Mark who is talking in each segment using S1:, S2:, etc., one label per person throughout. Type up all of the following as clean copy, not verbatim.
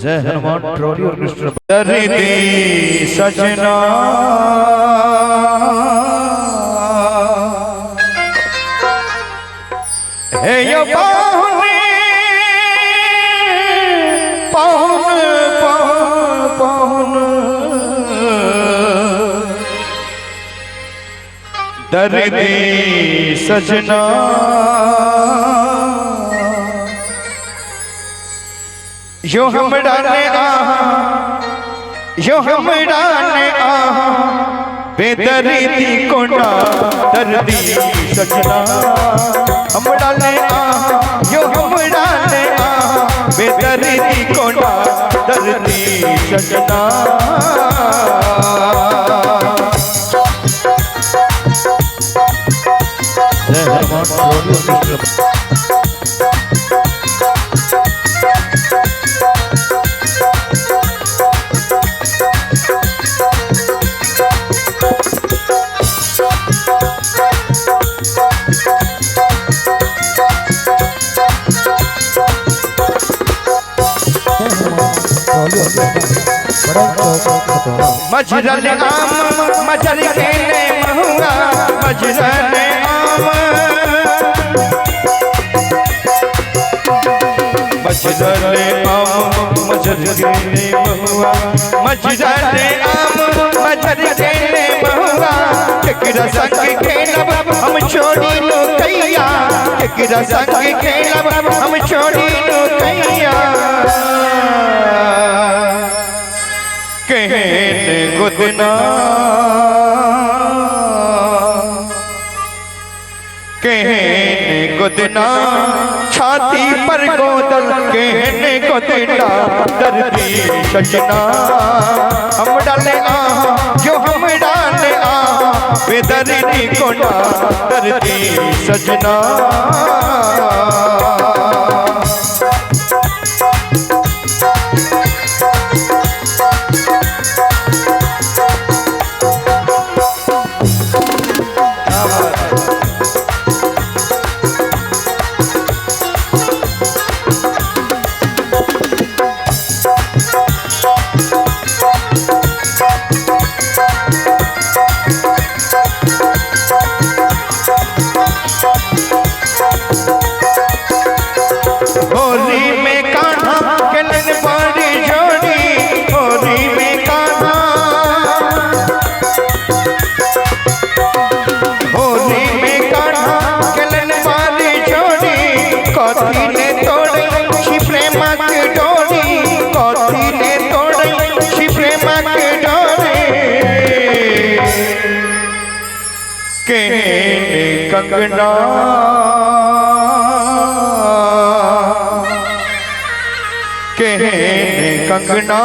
S1: जय हनुमान ट्रॉली और कृष्ण दरिदी सजना हे यो पाहुने पाहुन पाहुन पाहुन दरिदी सजना यो हमरा ने आहा बेदर्दी कोना दर्दी सजना हमरा ने आहा यो हमरा ने आहा बेदर्दी कोना दर्दी सजना जय हनुमान ट्रॉली और कृष्ण मजरल आम मजर के ने महुआ मजरल आम मजरल आम मजर के ने महुआ मजरल आम मजर के ने महुआ केकरा संग खेलब हम छोड़ी लो कैया केकरा संग खेलब हम छोड़ी लो कैया कहन गुदना कहन गुदना छाती पर गोदल कहन गुदना दर्दी सजना हम डाले आहा जो हम डाले आहा बेदर्दी कोना दर्दी सजना कंगना कहने कंगना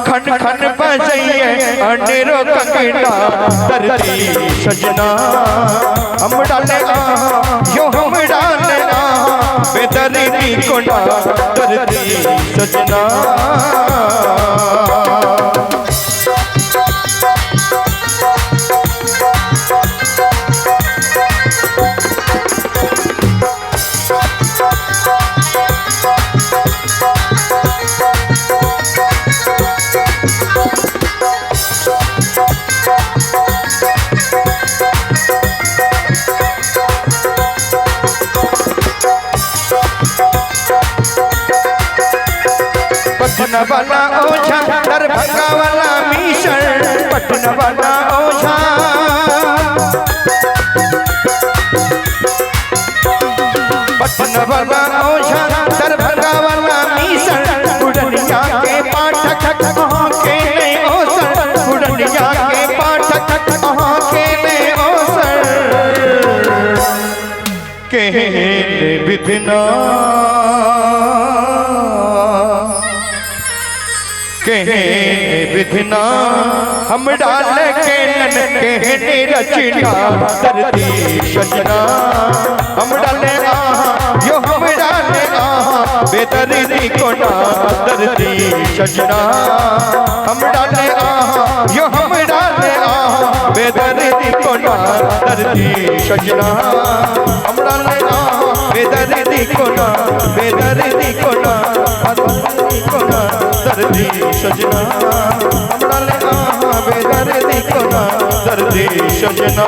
S1: खन खन बजैये अनेरो कंगना दर्दी सजना हम डाले आहा यो हम डाले आहा बेदर्दी कोना दर्दी सजना पटना वाला ओझा दरभंगा वाला मिशन पटना वाला ओझा पटना वाला ओझा दरभंगा वाला मिशन उड़निया के पाठक कहाँ के नहीं ओसर उड़निया के पाठक कहाँ के नहीं ओसर कहने विधना कहने विधना हम डाल के नन कहने रचना दर्दी सजना हम डाले आहा यो हम डाले आहा बेदर्दी कोना दर्दी सजना हम डाले आहा यो हम डाले आहा बेदर्दी कोना दर्दी सजना हम डाले आहा बेदर्दी कोना बेदर्दी कोना दर्दी सजना हमरा ले आवे दर्दी कोना दर्दी सजना